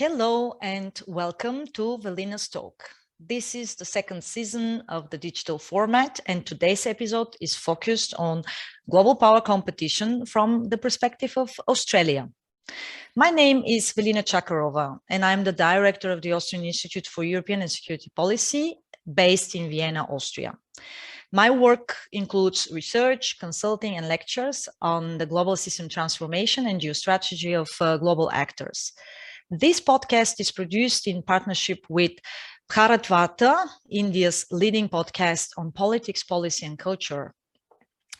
Hello and welcome to Velina's Talk. This is the second season of the digital format, and today's episode is focused on global power competition from the perspective of Australia. My name is Velina Chakarova, and I'm the director of the Austrian Institute for European and Security Policy based in Vienna, Austria. My work includes research, consulting, and lectures on the global system transformation and geostrategy of global actors. This podcast is produced in partnership with Bharatvarta, India's leading podcast on politics, policy, and culture.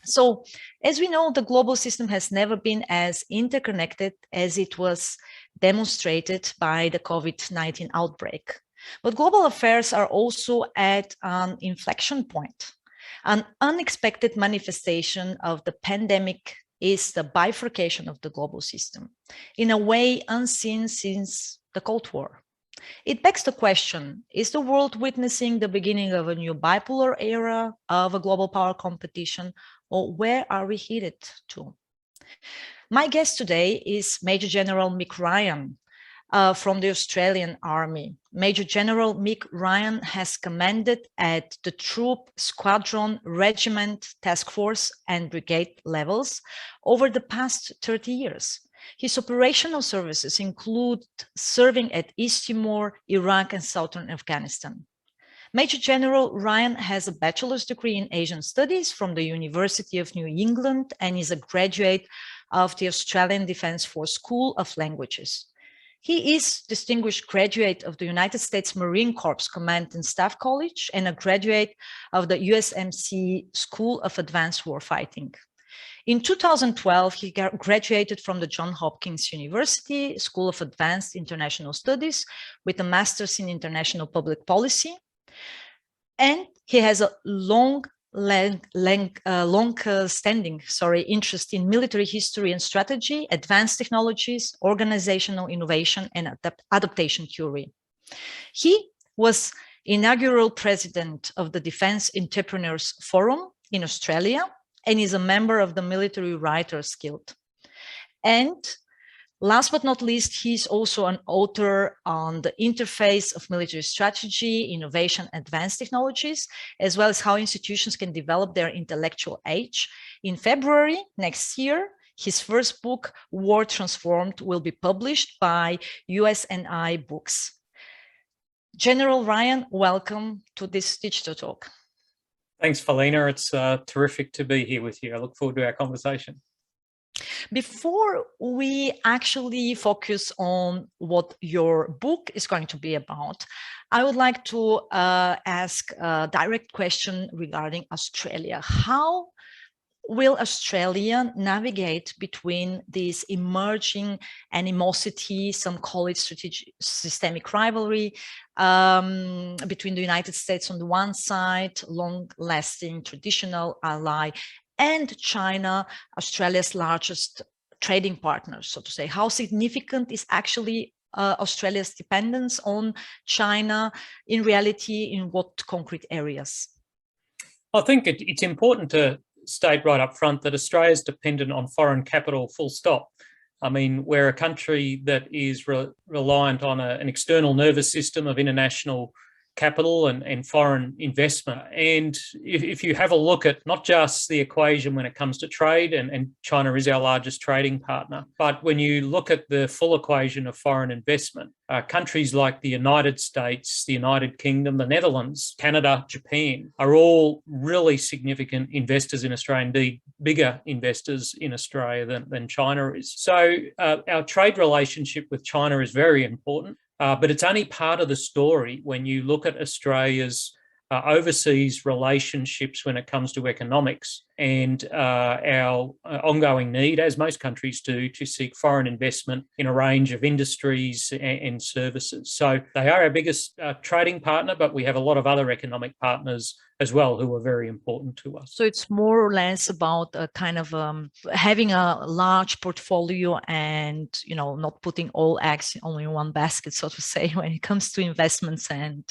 So, as we know, the global system has never been as interconnected as it was demonstrated by the COVID-19 outbreak. But global affairs are also at an inflection point. An unexpected manifestation of the pandemic is the bifurcation of the global system, in a way unseen since the Cold War. It begs the question, is the world witnessing the beginning of a new bipolar era of a global power competition, or where are we headed to? My guest today is Major General Mick Ryan from the Australian Army. Major General Mick Ryan has commanded at the troop, squadron, regiment, task force, and brigade levels over the past 30 years. His operational services include serving at East Timor, Iraq, and southern Afghanistan. Major General Ryan has a bachelor's degree in Asian Studies from the University of New England and is a graduate of the Australian Defence Force School of Languages. He is distinguished graduate of the United States Marine Corps Command and Staff College and a graduate of the USMC School of Advanced Warfighting. In 2012, he graduated from the Johns Hopkins University School of Advanced International Studies with a master's in international public policy. And he has a long-standing interest in military history and strategy, advanced technologies, organizational innovation, and adaptation theory. He was inaugural president of the Defense Entrepreneurs Forum in Australia and is a member of the Military Writers Guild. And last but not least, he's also an author on the interface of military strategy, innovation, advanced technologies, as well as how institutions can develop their intellectual age. In February next year, his first book, War Transformed, will be published by USNI Books. General Ryan, welcome to this digital talk. Thanks, Velina. It's terrific to be here with you. I look forward to our conversation. Before we actually focus on what your book is going to be about, I would like to ask a direct question regarding Australia. How will Australia navigate between these emerging animosities, some call it strategic systemic rivalry, between the United States on the one side, long-lasting traditional ally, and China, Australia's largest trading partner, so to say? How significant is actually Australia's dependence on China in reality, in what concrete areas? I think it's important to state right up front that Australia is dependent on foreign capital, full stop. I mean, we're a country that is reliant on an external nervous system of international capital and foreign investment. And if you have a look at not just the equation when it comes to trade, and China is our largest trading partner, but when you look at the full equation of foreign investment, countries like the United States, the United Kingdom, the Netherlands, Canada, Japan are all really significant investors in Australia, indeed bigger investors in Australia than China is. So our trade relationship with China is very important. But it's only part of the story when you look at Australia's overseas relationships when it comes to economics and our ongoing need, as most countries do, to seek foreign investment in a range of industries and services. So they are our biggest trading partner, but we have a lot of other economic partners as well who are very important to us. So it's more or less about kind of having a large portfolio and, not putting all eggs only in one basket, so to say, when it comes to investments and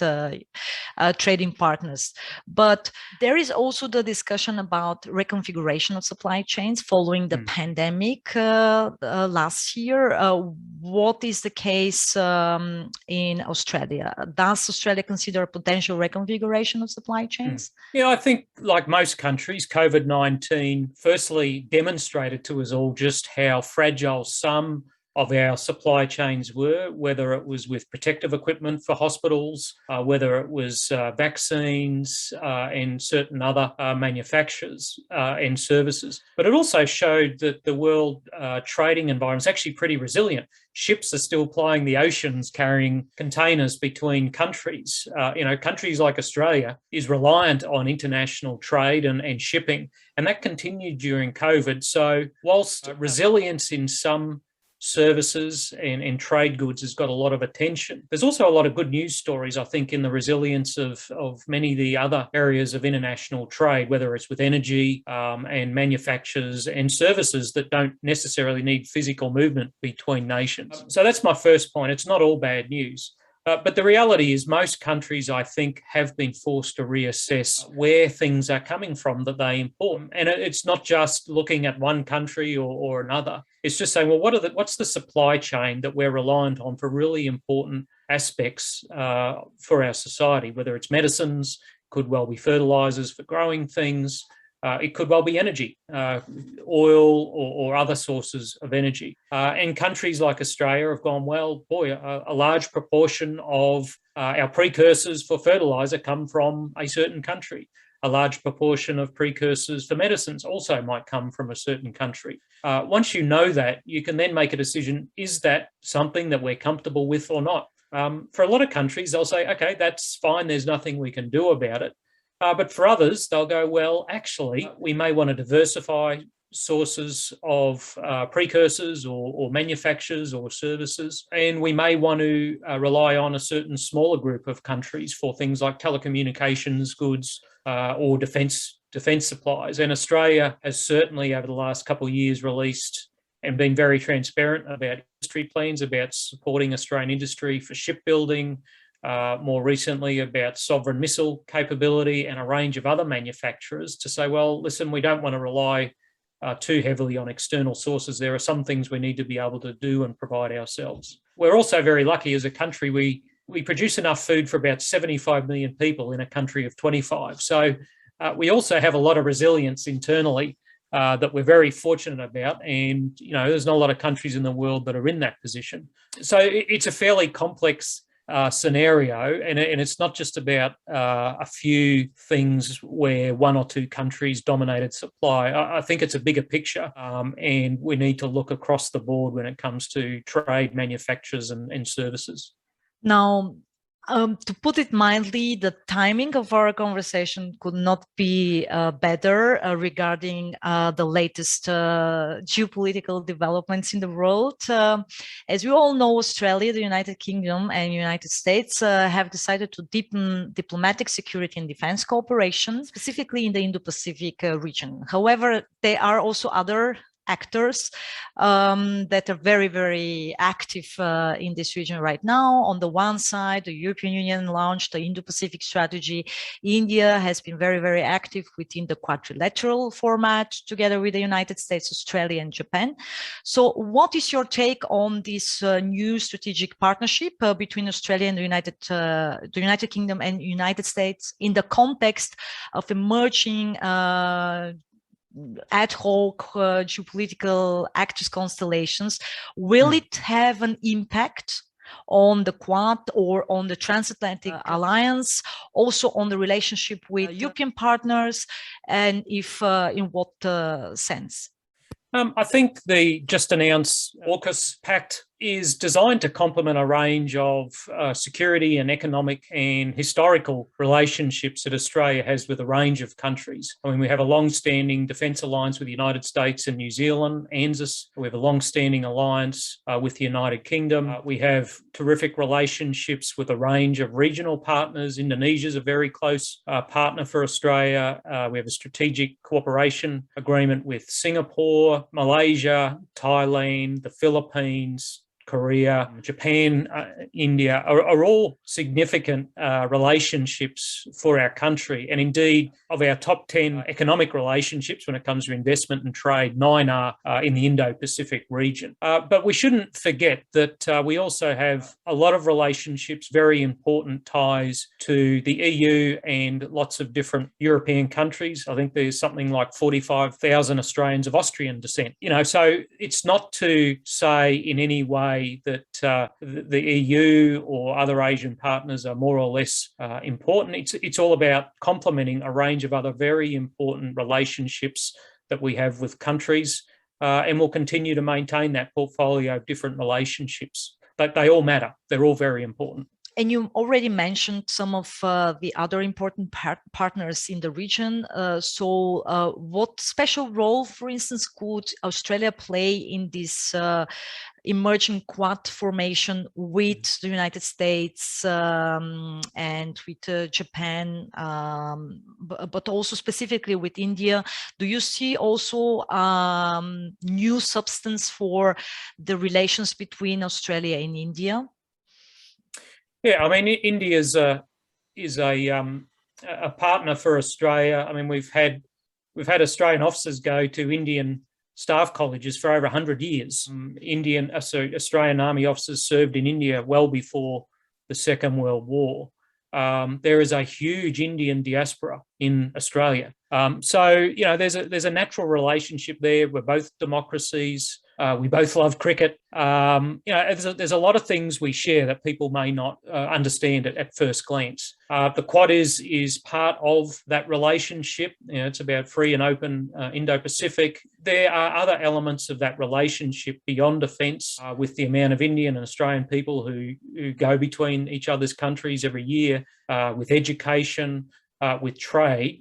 trading partners. But there is also the discussion about reconfiguration of supply chains following the pandemic last year. What is the case in Australia? Does Australia consider a potential reconfiguration of supply chains? Yeah, I think like most countries, COVID-19 firstly demonstrated to us all just how fragile some of our supply chains were, whether it was with protective equipment for hospitals, whether it was vaccines and certain other manufacturers and services. But it also showed that the world trading environment is actually pretty resilient. Ships are still plying the oceans carrying containers between countries. Countries like Australia is reliant on international trade and shipping, and that continued during COVID. So whilst resilience in some services and trade goods has got a lot of attention, there's also a lot of good news stories, I think, in the resilience of many of the other areas of international trade, whether it's with energy and manufacturers and services that don't necessarily need physical movement between nations. So that's my first point. It's not all bad news. But the reality is most countries, I think, have been forced to reassess where things are coming from that they import. And it's not just looking at one country or another. It's just saying, well, what's the supply chain that we're reliant on for really important aspects for our society, whether it's medicines, could well be fertilizers for growing things, it could well be energy, oil or other sources of energy. And countries like Australia have gone, well, boy, a large proportion of our precursors for fertilizer come from a certain country. A large proportion of precursors for medicines also might come from a certain country. Once you know that, you can then make a decision, is that something that we're comfortable with or not? For a lot of countries, they'll say, okay, that's fine, there's nothing we can do about it. But for others, they'll go, well, actually, we may want to diversify sources of precursors or manufacturers or services, and we may want to rely on a certain smaller group of countries for things like telecommunications goods or defence supplies. And Australia has certainly, over the last couple of years, released and been very transparent about industry plans, about supporting Australian industry for shipbuilding, more recently about sovereign missile capability and a range of other manufacturers to say, well, listen, we don't want to rely too heavily on external sources. There are some things we need to be able to do and provide ourselves. We're also very lucky as a country. We produce enough food for about 75 million people in a country of 25. So we also have a lot of resilience internally that we're very fortunate about. And, there's not a lot of countries in the world that are in that position. So it's a fairly complex scenario, and it's not just about a few things where one or two countries dominated supply. I think it's a bigger picture, and we need to look across the board when it comes to trade, manufacturers and services. Now, to put it mildly, the timing of our conversation could not be better regarding the latest geopolitical developments in the world. As we all know, Australia, the United Kingdom, and United States have decided to deepen diplomatic security and defense cooperation, specifically in the Indo-Pacific region. However, there are also other actors that are very, very active in this region right now. On the one side, the European Union launched the Indo-Pacific strategy. India has been very, very active within the quadrilateral format, together with the United States, Australia, and Japan. So what is your take on this new strategic partnership between Australia and the United Kingdom and United States in the context of emerging ad hoc geopolitical actors constellations? Will it have an impact on the Quad or on the transatlantic alliance, also on the relationship with European partners, and if in what sense? I think the just announced Aukus pact is designed to complement a range of security and economic and historical relationships that Australia has with a range of countries. I mean, we have a long-standing defence alliance with the United States and New Zealand, ANZUS. We have a long-standing alliance with the United Kingdom. We have terrific relationships with a range of regional partners. Indonesia is a very close partner for Australia. We have a strategic cooperation agreement with Singapore, Malaysia, Thailand, the Philippines, Korea, Japan, India are all significant relationships for our country. And indeed, of our top 10 economic relationships when it comes to investment and trade, 9 are in the Indo-Pacific region. But we shouldn't forget that we also have a lot of relationships, very important ties to the EU and lots of different European countries. I think there's something like 45,000 Australians of Austrian descent. So it's not to say in any way that the EU or other Asian partners are more or less important. It's all about complementing a range of other very important relationships that we have with countries, and we'll continue to maintain that portfolio of different relationships. But they all matter. They're all very important. And you already mentioned some of the other important partners in the region. So what special role, for instance, could Australia play in this emerging Quad formation with the United States and with Japan, but also specifically with India? Do you see also new substance for the relations between Australia and India? Yeah, I mean, India is a partner for Australia. I mean, we've had Australian officers go to Indian staff colleges for over 100 years. Australian Army officers served in India well before the Second World War. There is a huge Indian diaspora in Australia. So there's a natural relationship there. We're both democracies. We both love cricket. There's a lot of things we share that people may not understand at first glance. The Quad is part of that relationship. It's about free and open Indo-Pacific. There are other elements of that relationship beyond defence, with the amount of Indian and Australian people who go between each other's countries every year, with education, with trade.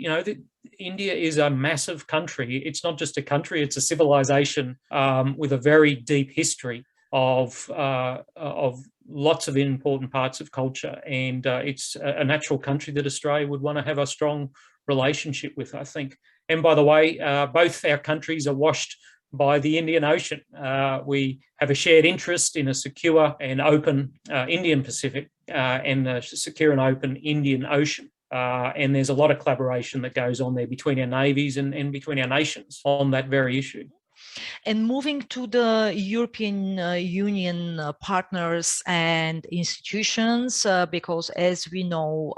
India is a massive country. It's not just a country, it's a civilization with a very deep history of lots of important parts of culture. And it's a natural country that Australia would want to have a strong relationship with, I think. And by the way, both our countries are washed by the Indian Ocean. We have a shared interest in a secure and open Indian Pacific and a secure and open Indian Ocean. And there's a lot of collaboration that goes on there between our navies and between our nations on that very issue. And moving to the European Union partners and institutions, because as we know,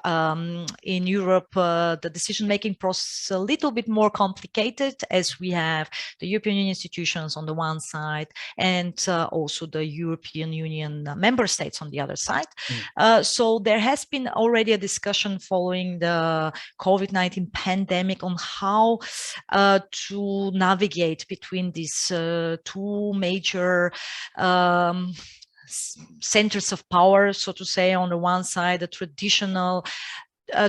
in Europe, the decision-making process is a little bit more complicated, as we have the European Union institutions on the one side and also the European Union member states on the other side. So there has been already a discussion following the COVID-19 pandemic on how to navigate between these two major centers of power, so to say. On the one side, the traditional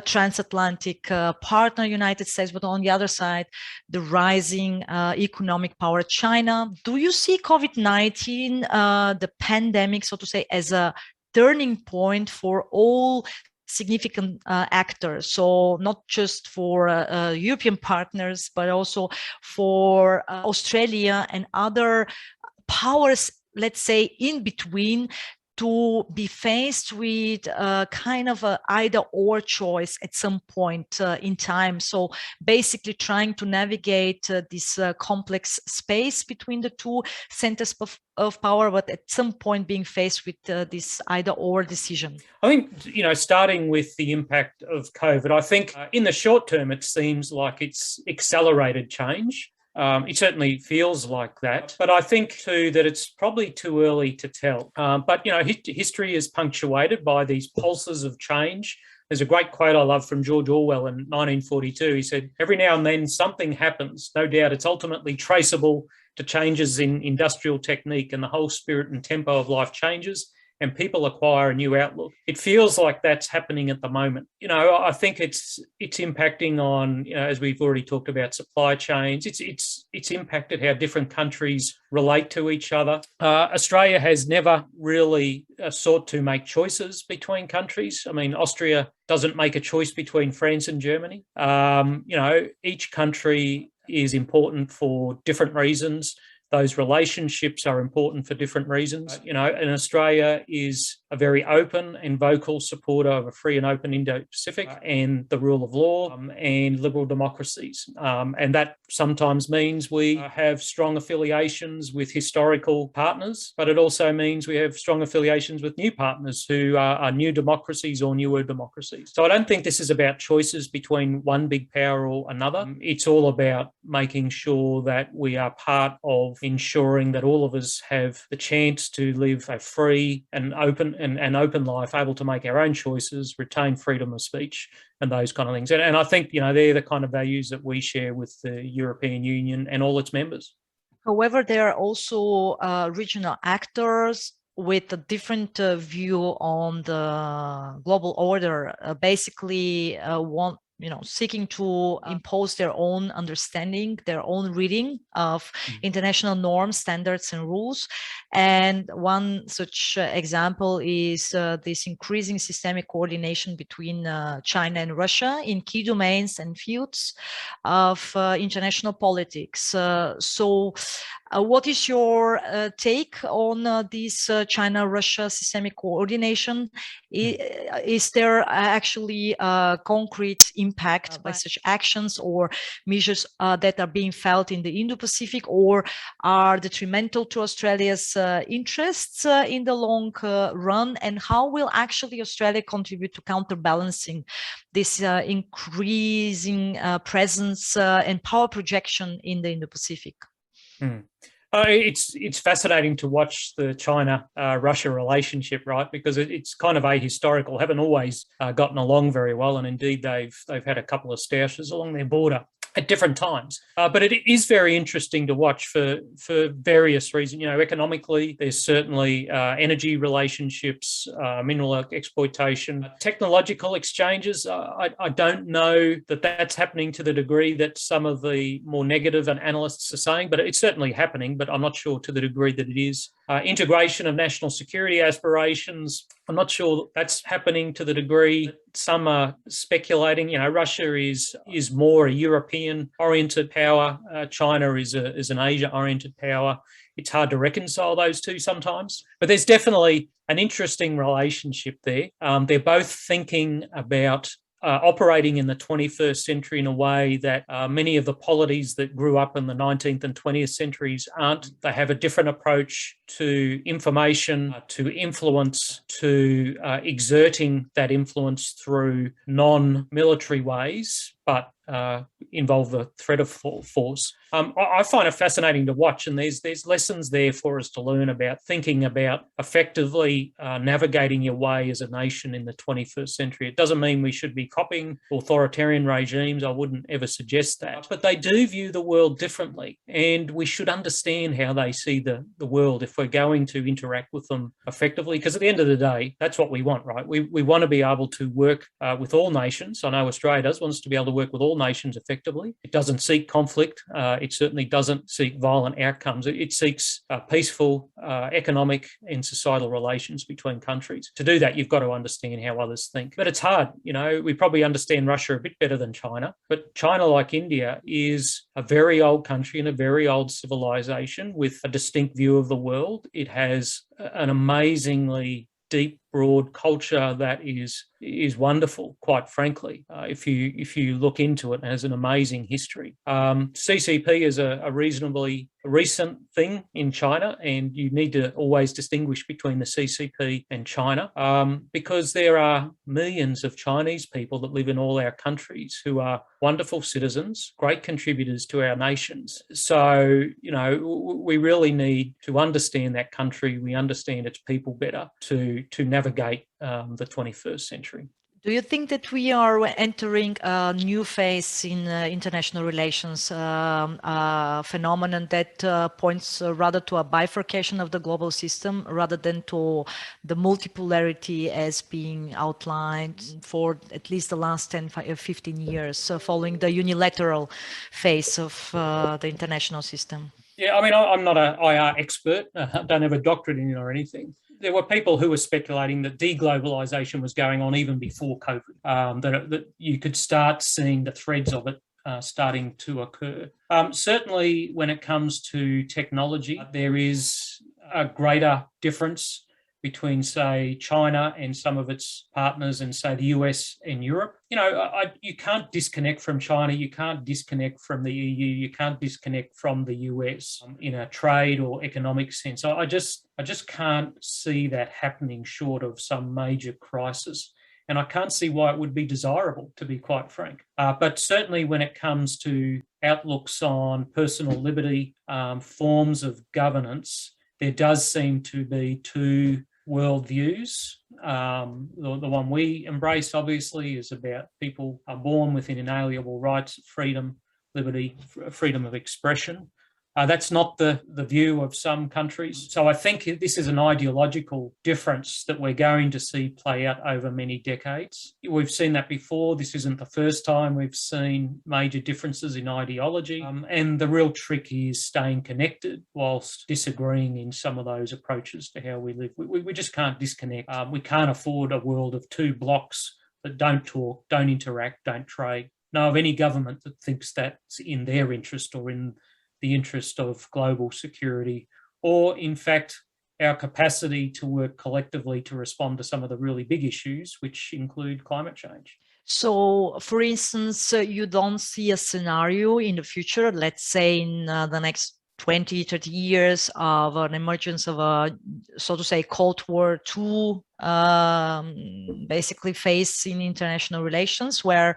transatlantic partner, United States, but on the other side, the rising economic power, China. Do you see COVID-19, the pandemic, so to say, as a turning point for all significant actors, so not just for European partners, but also for Australia and other powers, let's say, in between, to be faced with kind of a either-or choice at some point in time? So basically trying to navigate this complex space between the two centers of power, but at some point being faced with this either-or decision. I think, starting with the impact of COVID, I think in the short term, it seems like it's accelerated change. It certainly feels like that, but I think too that it's probably too early to tell. But history is punctuated by these pulses of change. There's a great quote I love from George Orwell in 1942. He said, "Every now and then something happens. No doubt it's ultimately traceable to changes in industrial technique, and the whole spirit and tempo of life changes, and people acquire a new outlook." It feels like that's happening at the moment. I think it's impacting on, as we've already talked about, supply chains. It's impacted how different countries relate to each other. Australia has never really sought to make choices between countries. I mean, Austria doesn't make a choice between France and Germany. Each country is important for different reasons. Those relationships are important for different reasons. And Australia is a very open and vocal supporter of a free and open Indo-Pacific and the rule of law and liberal democracies. And that sometimes means we have strong affiliations with historical partners, but it also means we have strong affiliations with new partners who are new democracies or newer democracies. So I don't think this is about choices between one big power or another. It's all about making sure that we are part of ensuring that all of us have the chance to live a free and open life, able to make our own choices, retain freedom of speech, and those kind of things. And I think, they're the kind of values that we share with the European Union and all its members. However, there are also regional actors with a different view on the global order, seeking to impose their own understanding, their own reading of international norms, standards, and rules. And one such example is this increasing systemic coordination between China and Russia in key domains and fields of international politics. What is your take on this China-Russia systemic coordination? Is there actually a concrete impact by such actions or measures that are being felt in the Indo-Pacific, or are detrimental to Australia's interests in the long run? And how will actually Australia contribute to counterbalancing this increasing presence and power projection in the Indo-Pacific? It's fascinating to watch the China-Russia relationship, right? Because it's kind of ahistorical. Haven't always gotten along very well, and indeed they've had a couple of stoushes along their border at different times. But it is very interesting to watch for various reasons. Economically, there's certainly energy relationships, mineral exploitation, technological exchanges. I don't know that that's happening to the degree that some of the more negative analysts are saying, but it's certainly happening, but I'm not sure to the degree that it is. Integration of national security aspirations, I'm not sure that's happening to the degree some are speculating. Russia is more a European-oriented power. China is an Asia-oriented power. It's hard to reconcile those two sometimes. But there's definitely an interesting relationship there. They're both thinking about operating in the 21st century in a way that many of the polities that grew up in the 19th and 20th centuries aren't. They have a different approach to information, to influence, to exerting that influence through non-military ways, but involve the threat of force. I find it fascinating to watch, and there's lessons there for us to learn about thinking about effectively navigating your way as a nation in the 21st century. It doesn't mean we should be copying authoritarian regimes. I wouldn't ever suggest that. But they do view the world differently, and we should understand how they see the world if we're going to interact with them effectively, because at the end of the day, that's what we want, right? We want to be able to work with all nations. I know Australia wants to be able to work with all nations effectively. It doesn't seek conflict. It certainly doesn't seek violent outcomes. It seeks peaceful economic and societal relations between countries. To do that, you've got to understand how others think. But it's hard. We probably understand Russia a bit better than China. But China, like India, is a very old country and a very old civilization with a distinct view of the world. It has an amazingly deep, broad culture that is wonderful, quite frankly. If you look into it, it has an amazing history. CCP is a reasonably recent thing in China, and you need to always distinguish between the CCP and China because there are millions of Chinese people that live in all our countries who are wonderful citizens, great contributors to our nations. So, we really need to understand that country. We understand its people better to navigate the 21st century. Do you think that we are entering a new phase in international relations, a phenomenon that points rather to a bifurcation of the global system rather than to the multipolarity as being outlined for at least the last 10, 15 years, following the unilateral phase of the international system? Yeah, I'm not an IR expert. I don't have a doctorate in it or anything. There were people who were speculating that deglobalization was going on even before COVID, that you could start seeing the threads of it starting to occur. Certainly when it comes to technology, there is a greater difference between, say, China and some of its partners and, say, the US and Europe. You can't disconnect from China, you can't disconnect from the EU, you can't disconnect from the US in a trade or economic sense. I just can't see that happening short of some major crisis. And I can't see why it would be desirable, to be quite frank. But certainly when it comes to outlooks on personal liberty, forms of governance, there does seem to be two worldviews. The one we embrace, obviously, is about people are born with inalienable rights, freedom, liberty, freedom of expression. That's not the view of some countries. So I think this is an ideological difference that we're going to see play out over many decades. We've seen that before. This isn't the first time we've seen major differences in ideology. And the real trick is staying connected whilst disagreeing in some of those approaches to how we live. We just can't disconnect. We can't afford a world of two blocks that don't talk, don't interact, don't trade. Know of any government that thinks that's in their interest or in the interest of global security, or in fact, our capacity to work collectively to respond to some of the really big issues, which include climate change. So, for instance, you don't see a scenario in the future, let's say in the next 20, 30 years, of an emergence of a, so to say, Cold War II basically phase in international relations, where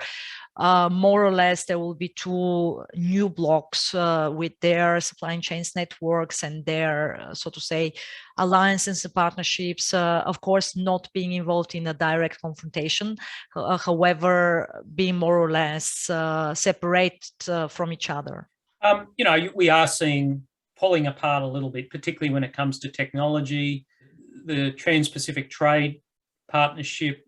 more or less there will be two new blocks with their supply chains networks and their, so to say, alliances and partnerships, of course, not being involved in a direct confrontation, however, being more or less separate from each other. We are seeing pulling apart a little bit, particularly when it comes to technology. The Trans-Pacific Trade Partnership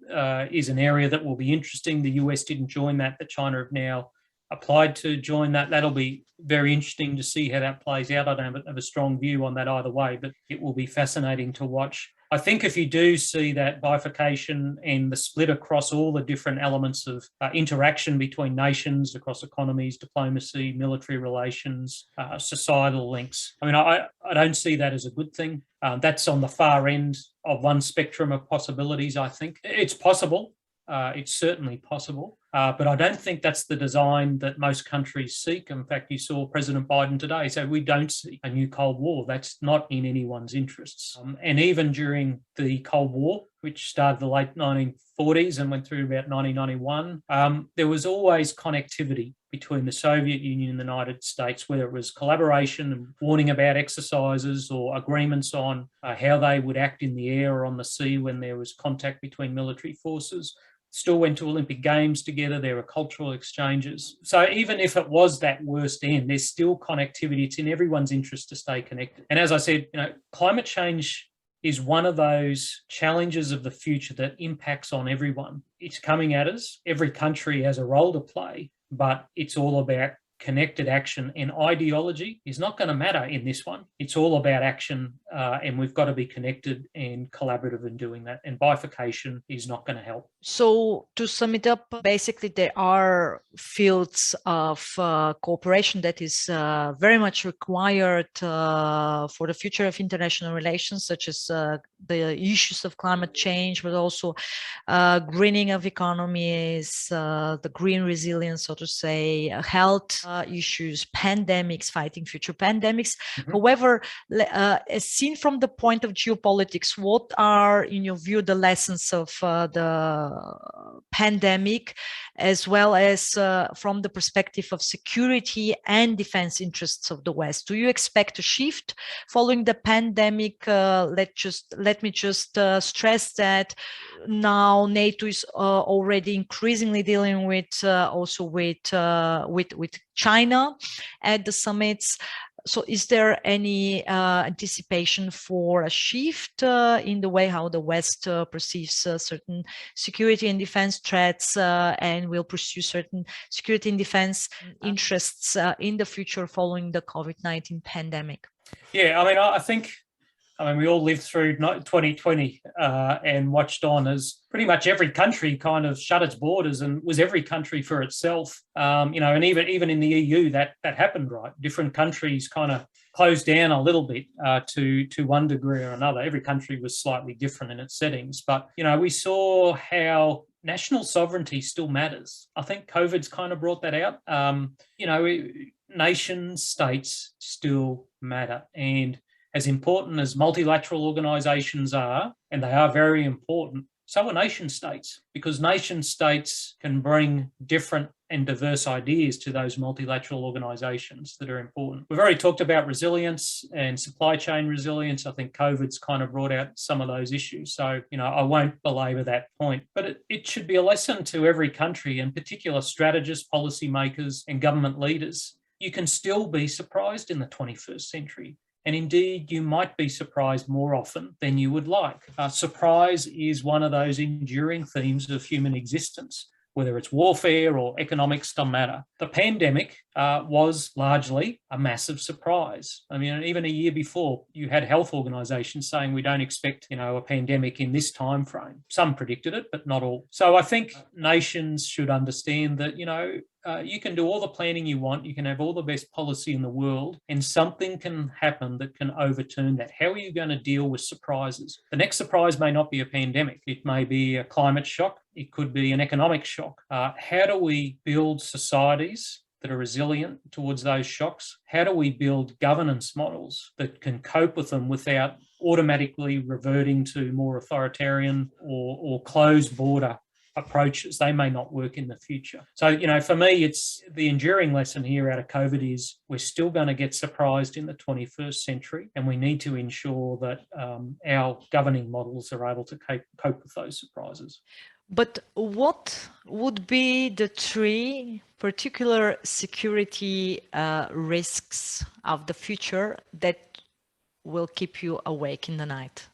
is an area that will be interesting. The US didn't join that, but China have now applied to join that. That'll be very interesting to see how that plays out. I don't have a strong view on that either way, but it will be fascinating to watch. I think if you do see that bifurcation and the split across all the different elements of interaction between nations, across economies, diplomacy, military relations, societal links, I don't see that as a good thing. That's on the far end of one spectrum of possibilities, I think. It's possible. It's certainly possible. But I don't think that's the design that most countries seek. In fact, you saw President Biden today say we don't see a new Cold War. That's not in anyone's interests. And even during the Cold War, which started the late 1940s and went through about 1991, there was always connectivity between the Soviet Union and the United States, whether it was collaboration and warning about exercises or agreements on how they would act in the air or on the sea when there was contact between military forces. Still went to Olympic Games together. There were cultural exchanges. So even if it was that worst end, there's still connectivity. It's in everyone's interest to stay connected. And as I said, climate change is one of those challenges of the future that impacts on everyone. It's coming at us. Every country has a role to play, but it's all about connected action, and ideology is not going to matter in this one. It's all about action, and we've got to be connected and collaborative in doing that, and bifurcation is not going to help. So to sum it up, basically there are fields of cooperation that is very much required for the future of international relations, such as the issues of climate change, but also greening of economies, the green resilience, so to say, health issues, pandemics, fighting future pandemics. Mm-hmm. However, as seen from the point of geopolitics, what are, in your view, the lessons of the pandemic, as well as from the perspective of security and defense interests of the West? Do you expect a shift following the pandemic? Let me just stress that now NATO is already increasingly dealing with also with China at the summits. So is there any anticipation for a shift in the way how the West perceives certain security and defense threats and will pursue certain security and defense interests in the future following the COVID-19 pandemic? Yeah, I mean, I think I mean, we all lived through 2020 and watched on as pretty much every country kind of shut its borders and was every country for itself. And even in the EU, that happened, right? Different countries kind of closed down a little bit to one degree or another. Every country was slightly different in its settings. But, we saw how national sovereignty still matters. I think COVID's kind of brought that out. Nation states still matter. And as important as multilateral organisations are, and they are very important, so are nation states, because nation states can bring different and diverse ideas to those multilateral organisations that are important. We've already talked about resilience and supply chain resilience. I think COVID's kind of brought out some of those issues. So, I won't belabor that point, but it should be a lesson to every country, in particular strategists, policymakers and government leaders. You can still be surprised in the 21st century. And indeed, you might be surprised more often than you would like. Surprise is one of those enduring themes of human existence, whether it's warfare or economics, doesn't matter. The pandemic was largely a massive surprise. I mean, even a year before, you had health organisations saying we don't expect, a pandemic in this time frame. Some predicted it, but not all. So I think nations should understand that, you can do all the planning you want, you can have all the best policy in the world, and something can happen that can overturn that. How are you going to deal with surprises? The next surprise may not be a pandemic. It may be a climate shock. It could be an economic shock. How do we build societies that are resilient towards those shocks? How do we build governance models that can cope with them without automatically reverting to more authoritarian or closed border approaches? They may not work in the future. So, for me, it's the enduring lesson here out of COVID is we're still going to get surprised in the 21st century, and we need to ensure that our governing models are able to cope with those surprises. But what would be the three particular security risks of the future that will keep you awake in the night?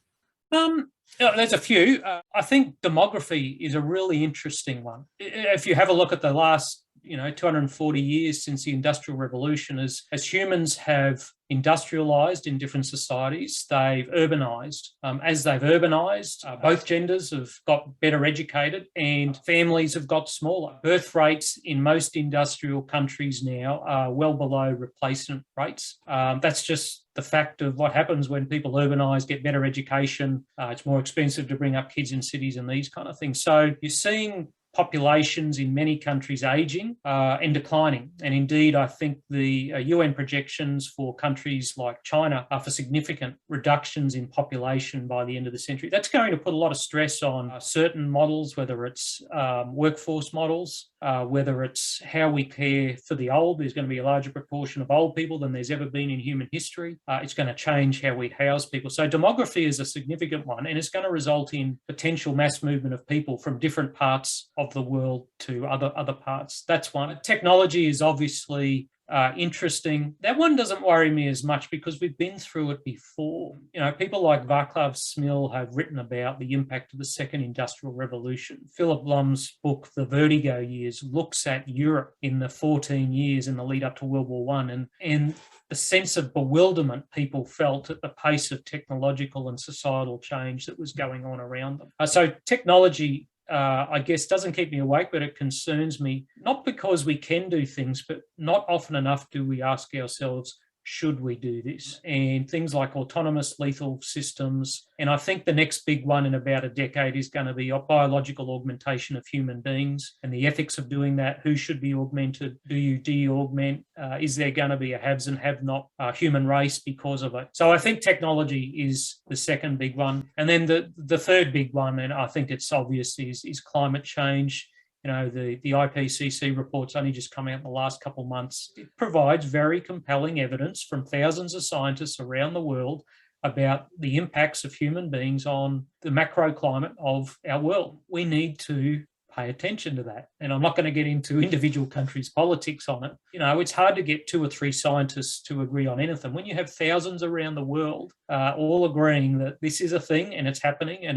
There's a few. I think demography is a really interesting one. If you have a look at the last 240 years since the Industrial Revolution, as humans have industrialized in different societies, they've urbanized. As they've urbanized, both genders have got better educated and families have got smaller. Birth rates in most industrial countries now are well below replacement rates. That's just the fact of what happens when people urbanize, get better education. It's more expensive to bring up kids in cities and these kind of things. So you're seeing populations in many countries aging and declining. And indeed, I think the UN projections for countries like China are for significant reductions in population by the end of the century. That's going to put a lot of stress on certain models, whether it's workforce models, whether it's how we care for the old. There's going to be a larger proportion of old people than there's ever been in human history. It's going to change how we house people. So demography is a significant one, and it's going to result in potential mass movement of people from different parts of the world to other parts. That's one. Technology is obviously interesting. That one doesn't worry me as much because we've been through it before. People like Václav Smil have written about the impact of the second industrial revolution. Philip Blum's book, The Vertigo Years, looks at Europe in the 14 years in the lead up to World War I and the sense of bewilderment people felt at the pace of technological and societal change that was going on around them. So technology I guess doesn't keep me awake, but it concerns me, not because we can do things, but not often enough do we ask ourselves, should we do this? And things like autonomous lethal systems. And I think the next big one in about a decade is going to be biological augmentation of human beings and the ethics of doing that. Who should be augmented? Do you de-augment? Is there going to be a haves and have-not human race because of it? So I think technology is the second big one. And then the third big one, and I think it's obvious, is climate change. The IPCC report's only just come out in the last couple of months. It provides very compelling evidence from thousands of scientists around the world about the impacts of human beings on the macroclimate of our world. We need to pay attention to that. And I'm not going to get into individual countries' politics on it. It's hard to get 2 or 3 scientists to agree on anything. When you have thousands around the world all agreeing that this is a thing and it's happening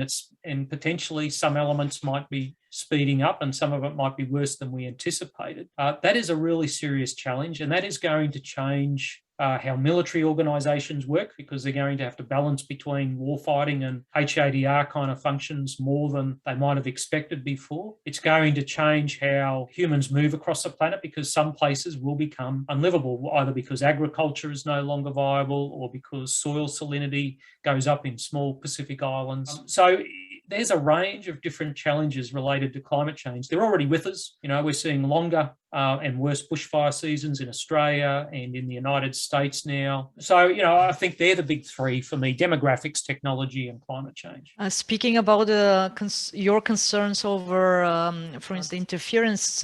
and potentially some elements might be speeding up and some of it might be worse than we anticipated, that is a really serious challenge, and that is going to change how military organisations work, because they're going to have to balance between warfighting and HADR kind of functions more than they might have expected before. It's going to change how humans move across the planet, because some places will become unlivable, either because agriculture is no longer viable or because soil salinity goes up in small Pacific islands. So there's a range of different challenges related to climate change. They're already with us. We're seeing longer and worse bushfire seasons in Australia and in the United States now. So, I think they're the big three for me: demographics, technology, and climate change. Speaking about your concerns over, for instance, interference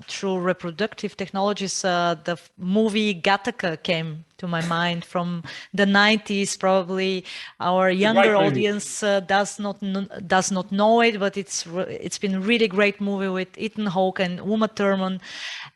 through reproductive technologies, the movie Gattaca came to my mind from the 90s. Probably our younger audience does not know it, but it's been a really great movie with Ethan Hawke and Uma Thurman,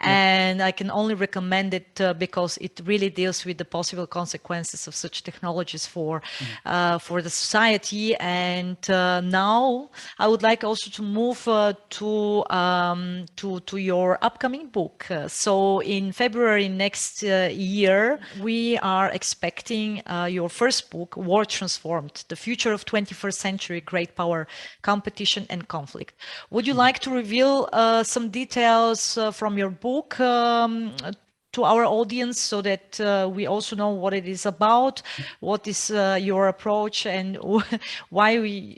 and I can only recommend it because it really deals with the possible consequences of such technologies for the society. And now I would like also to move to your upcoming book. So in February next year, we are expecting your first book, War Transformed: The Future of 21st Century Great Power, Competition and Conflict. Would you like to reveal some details from your book to our audience, so that we also know what it is about, what is your approach, and why we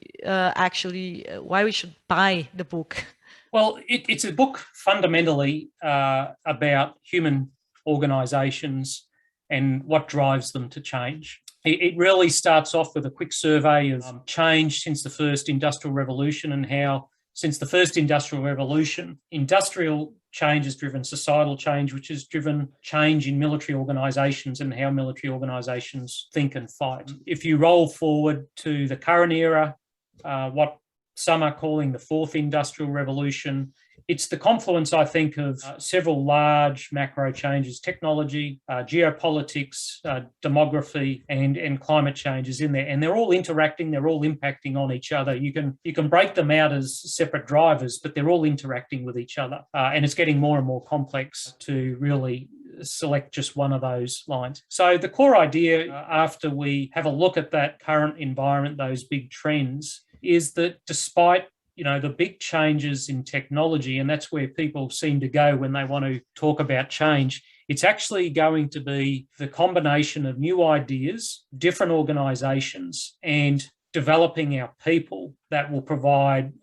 should buy the book? Well, it's a book fundamentally about human organisations and what drives them to change. It really starts off with a quick survey of change since the first industrial revolution, and how since the first industrial revolution, industrial change has driven societal change, which has driven change in military organisations and how military organisations think and fight. If you roll forward to the current era, what some are calling the fourth industrial revolution, it's the confluence, I think, of several large macro changes: technology, geopolitics, demography, and climate change is in there. And they're all interacting, they're all impacting on each other. You can break them out as separate drivers, but they're all interacting with each other. And it's getting more and more complex to really select just one of those lines. So the core idea, after we have a look at that current environment, those big trends, is that despite the big changes in technology, and that's where people seem to go when they want to talk about change, it's actually going to be the combination of new ideas, different organisations, and developing our people that will provide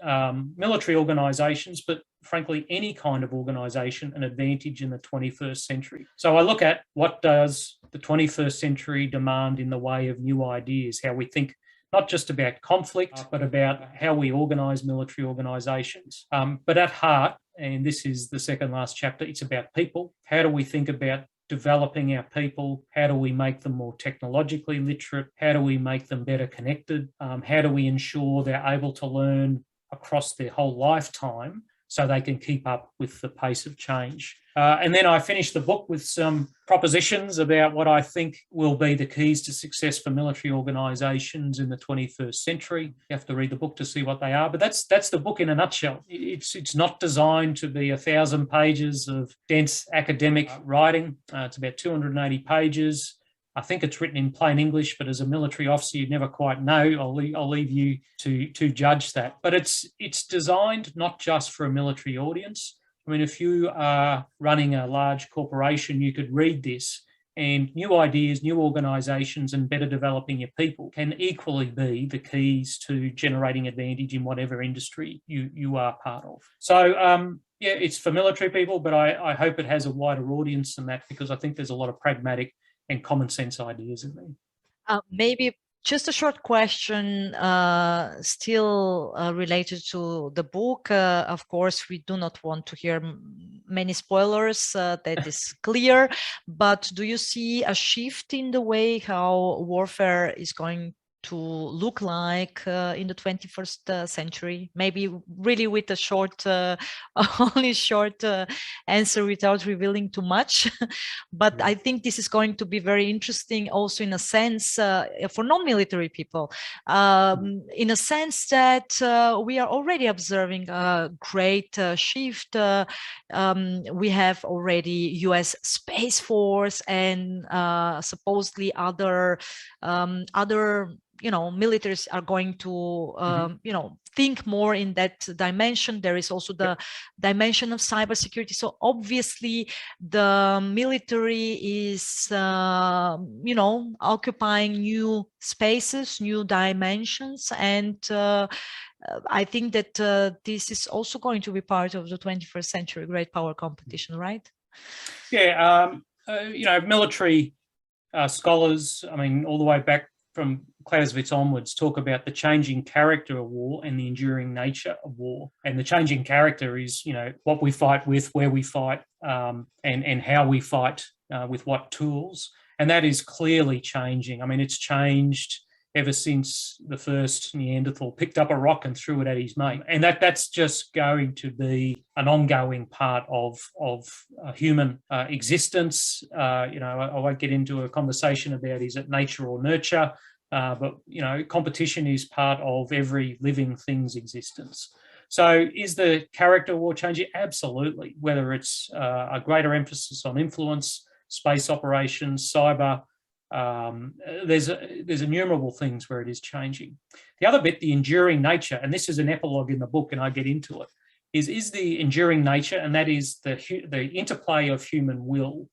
military organisations, but frankly, any kind of organisation, an advantage in the 21st century. So I look at what does the 21st century demand in the way of new ideas, how we think not just about conflict, but about how we organise military organisations. But at heart, and this is the second last chapter, it's about people. How do we think about developing our people? How do we make them more technologically literate? How do we make them better connected? How do we ensure they're able to learn across their whole lifetime so they can keep up with the pace of change? And then I finished the book with some propositions about what I think will be the keys to success for military organisations in the 21st century. You have to read the book to see what they are, but that's the book in a nutshell. It's not designed to be 1,000 pages of dense academic writing. It's about 280 pages. I think it's written in plain English, but as a military officer, you never quite know. I'll leave you to judge that. But it's designed not just for a military audience. I mean, if you are running a large corporation, you could read this, and new ideas, new organisations, and better developing your people can equally be the keys to generating advantage in whatever industry you are part of. So, it's for military people, but I hope it has a wider audience than that, because I think there's a lot of pragmatic and common sense ideas in there. Maybe just a short question, still related to the book. Of course, we do not want to hear many spoilers, that is clear. But do you see a shift in the way how warfare is going to look like in the 21st century? Maybe really with a short, only short answer without revealing too much. But I think this is going to be very interesting also in a sense for non-military people, in a sense that we are already observing a great shift. We have already US Space Force and supposedly other militaries are going to think more in that dimension. There is also the dimension of cybersecurity. So obviously the military is occupying new spaces, new dimensions, and I think that this is also going to be part of the 21st century great power competition, right? Yeah, military scholars, I mean, all the way back from Clausewitz onwards, talk about the changing character of war and the enduring nature of war. And the changing character is, what we fight with, where we fight, and how we fight with what tools. And that is clearly changing. I mean, it's changed ever since the first Neanderthal picked up a rock and threw it at his mate. And that's just going to be an ongoing part of human existence. I won't get into a conversation about is it nature or nurture, but competition is part of every living thing's existence. So is the character war changing? Absolutely. Whether it's a greater emphasis on influence, space operations, cyber, there's innumerable things where it is changing. The other bit, the enduring nature, and this is an epilogue in the book, and I get into it, is the enduring nature, and that is the interplay of human will,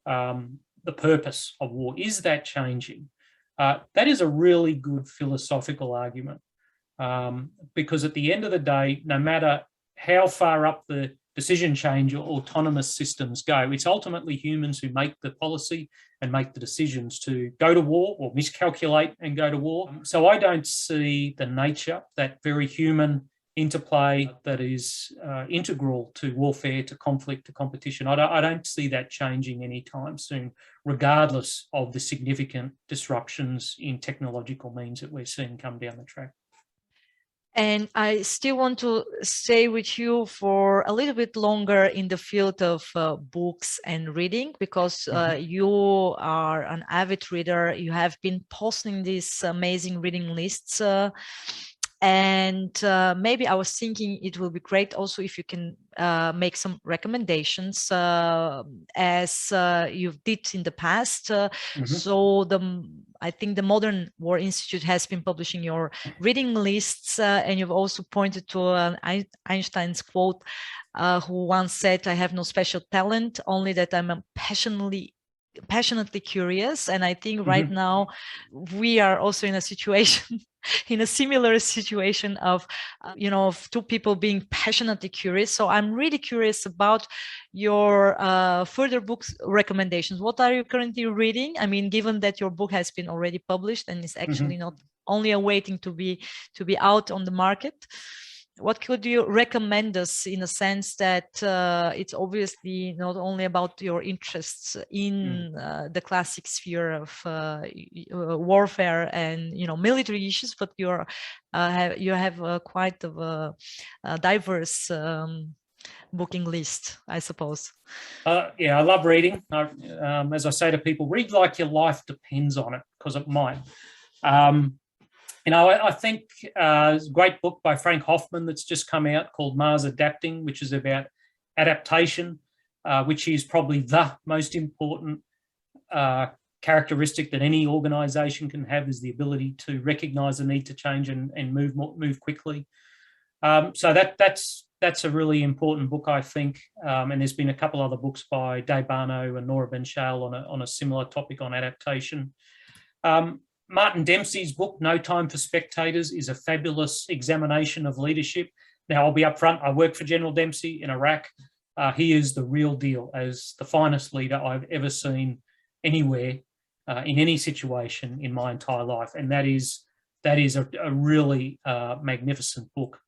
the purpose of war. Is that changing? That is a really good philosophical argument, because at the end of the day, no matter how far up the decision change or autonomous systems go, it's ultimately humans who make the policy and make the decisions to go to war or miscalculate and go to war. So I don't see the nature, that very human interplay that is integral to warfare, to conflict, to competition. I don't see that changing anytime soon, regardless of the significant disruptions in technological means that we're seeing come down the track. And I still want to stay with you for a little bit longer in the field of books and reading, because you are an avid reader. You have been posting these amazing reading lists. And maybe I was thinking it will be great also if you can make some recommendations as you did in the past. So I think the Modern War Institute has been publishing your reading lists, and you've also pointed to Einstein's quote, who once said, "I have no special talent, only that I'm passionately curious." And I think right now we are also in a situation in a similar situation of of two people being passionately curious. So I'm really curious about your further books recommendations. What are you currently reading? I mean, given that your book has been already published and is actually not only awaiting to be out on the market, what could you recommend us, in a sense that it's obviously not only about your interests in the classic sphere of warfare and military issues, but you have quite of a diverse booking list, I suppose. Yeah, I love reading. As I say to people, read like your life depends on it, because it might. I think there's a great book by Frank Hoffman that's just come out called Mars Adapting, which is about adaptation, which is probably the most important characteristic that any organisation can have, is the ability to recognise the need to change and move quickly. So that's a really important book, I think. And there's been a couple other books by Dave Barno and Nora Ben-Shale on a similar topic on adaptation. Martin Dempsey's book, No Time for Spectators, is a fabulous examination of leadership. Now, I'll be upfront, I work for General Dempsey in Iraq. He is the real deal, as the finest leader I've ever seen anywhere in any situation in my entire life. And that is a really magnificent book.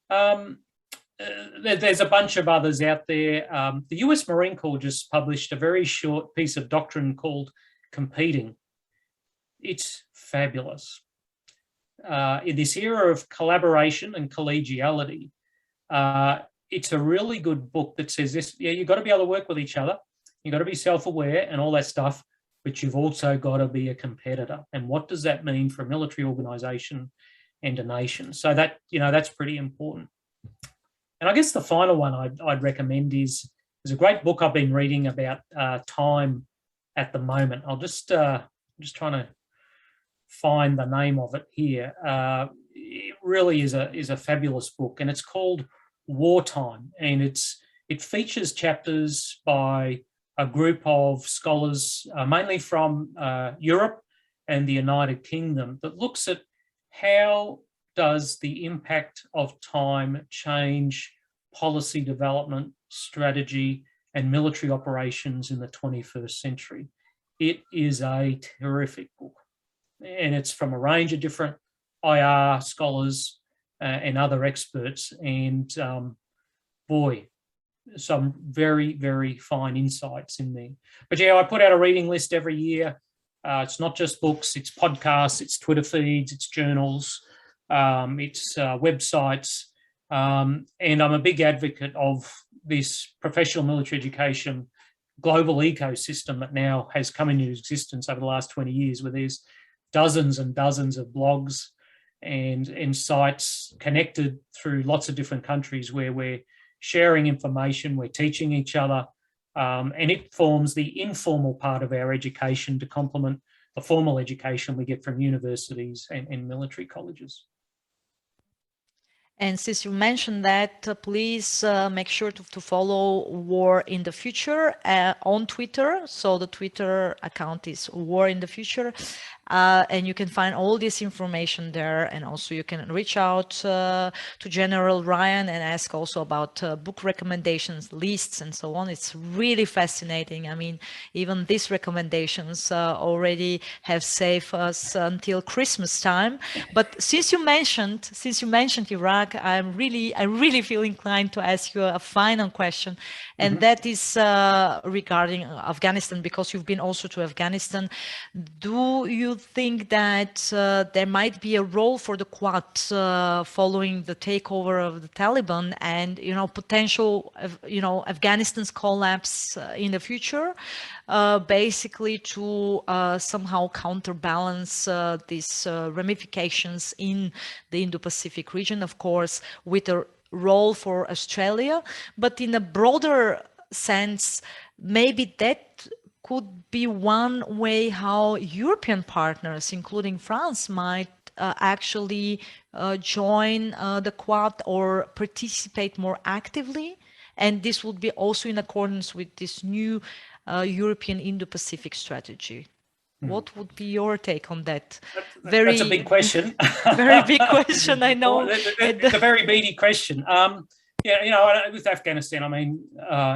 There's a bunch of others out there. The US Marine Corps just published a very short piece of doctrine called Competing. It's fabulous. in this era of collaboration and collegiality, it's a really good book that says this, yeah, you've got to be able to work with each other. You've got to be self-aware and all that stuff, but you've also got to be a competitor. And what does that mean for a military organisation and a nation? So that, that's pretty important. And I guess the final one I'd recommend is, there's a great book I've been reading about time at the moment. I'm just trying to find the name of it here. It really is a fabulous book, and it's called Wartime, and it features chapters by a group of scholars, mainly from Europe and the United Kingdom, that looks at how does the impact of time change policy development, strategy, and military operations in the 21st century. It is a terrific book, and it's from a range of different IR scholars and other experts, and boy, some very, very fine insights in there. But yeah, I put out a reading list every year. It's not just books, it's podcasts, it's Twitter feeds, it's journals, it's websites, and I'm a big advocate of this professional military education global ecosystem that now has come into existence over the last 20 years, where there's dozens and dozens of blogs and sites connected through lots of different countries, where we're sharing information, we're teaching each other, and it forms the informal part of our education to complement the formal education we get from universities and military colleges. And since you mentioned that, please make sure to follow War in the Future on Twitter. So the Twitter account is War in the Future. And you can find all this information there. And also you can reach out to General Ryan and ask also about book recommendations, lists, and so on. It's really fascinating. I mean, even these recommendations already have saved us until Christmas time. But since you mentioned Iraq, I really feel inclined to ask you a final question, and that is regarding Afghanistan, because you've been also to Afghanistan. Do you think that there might be a role for the Quad following the takeover of the Taliban and potential Afghanistan's collapse in the future, basically to somehow counterbalance these ramifications in the Indo-Pacific region, of course, with a role for Australia, but in a broader sense, maybe that could be one way how European partners, including France, might actually join the Quad or participate more actively. And this would be also in accordance with this new European Indo-Pacific strategy. What would be your take on that? That's a big question. Very big question, I know. It's a very meaty question. Yeah, with Afghanistan, I mean,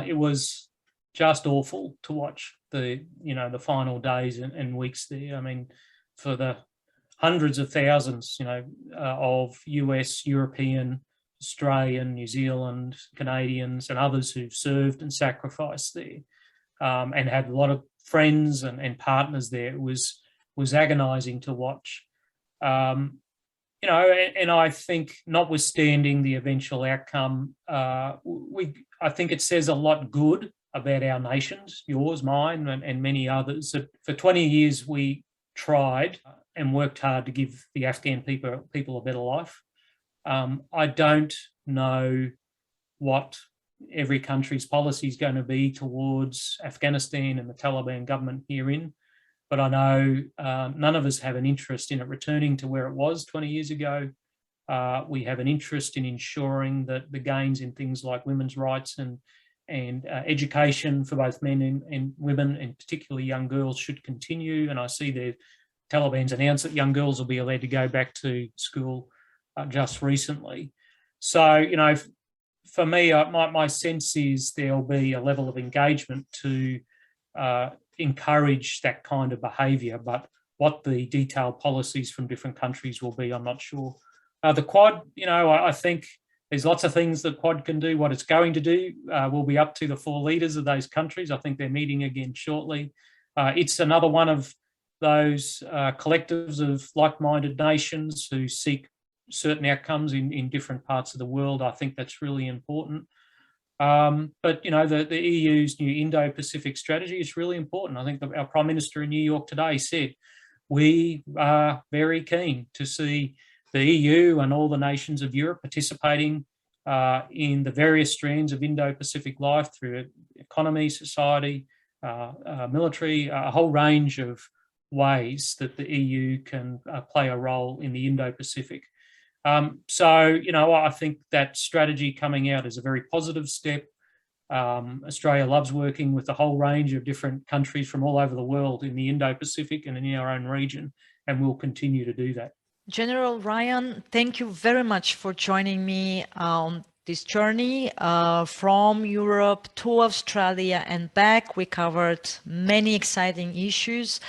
it was just awful to watch the final days and weeks there. I mean, for the hundreds of thousands, of US, European, Australian, New Zealand, Canadians, and others who've served and sacrificed there, and had a lot of friends and partners there. It was agonizing to watch. And I think, notwithstanding the eventual outcome, I think it says a lot good about our nations, yours, mine, and many others, that for 20 years we tried and worked hard to give the Afghan people a better life. I don't know what every country's policy is going to be towards Afghanistan and the Taliban government herein, but I know none of us have an interest in it returning to where it was 20 years ago. We have an interest in ensuring that the gains in things like women's rights and education for both men and women, and particularly young girls, should continue. And I see the Taliban's announced that young girls will be allowed to go back to school just recently. So, for me, my sense is there'll be a level of engagement to encourage that kind of behaviour, but what the detailed policies from different countries will be, I'm not sure. The Quad, I think there's lots of things that Quad can do. What it's going to do will be up to the 4 leaders of those countries. I think they're meeting again shortly. It's another one of those collectives of like-minded nations who seek certain outcomes in different parts of the world. I think that's really important. But the EU's new Indo-Pacific strategy is really important. I think our Prime Minister in New York today said we are very keen to see the EU and all the nations of Europe participating in the various strands of Indo-Pacific life through economy, society, military, a whole range of ways that the EU can play a role in the Indo-Pacific. I think that strategy coming out is a very positive step. Australia loves working with a whole range of different countries from all over the world in the Indo-Pacific and in our own region, and we'll continue to do that. General Ryan, thank you very much for joining me on this journey from Europe to Australia and back. We covered many exciting issues.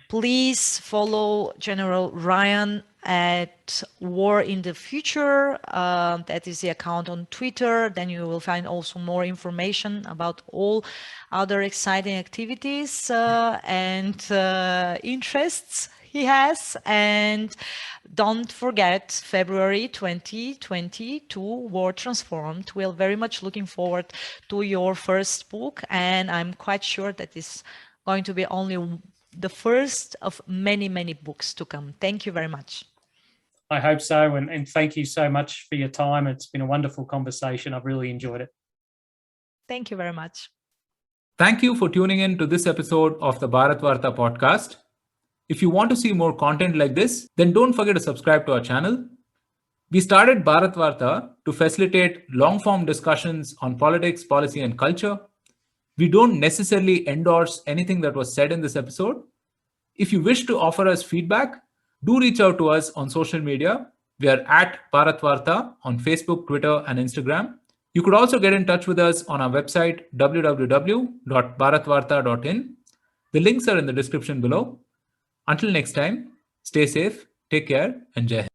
Please follow General Ryan at War in the Future. That is the account on Twitter. Then you will find also more information about all other exciting activities and interests he has. And don't forget February 2022, War Transformed. We're very much looking forward to your first book, and I'm quite sure that it's going to be only the first of many, many books to come. Thank you very much. I hope so, and thank you so much for your time. It's been a wonderful conversation. I've really enjoyed it. Thank you very much. Thank you for tuning in to this episode of the Bharat Varta podcast. If you want to see more content like this, then don't forget to subscribe to our channel. We started Bharat Varta to facilitate long-form discussions on politics, policy, and culture. We don't necessarily endorse anything that was said in this episode. If you wish to offer us feedback, do reach out to us on social media. We are at Bharat Varta on Facebook, Twitter, and Instagram. You could also get in touch with us on our website, www.bharatvarta.in. The links are in the description below. Until next time, stay safe, take care, and Jai Hind.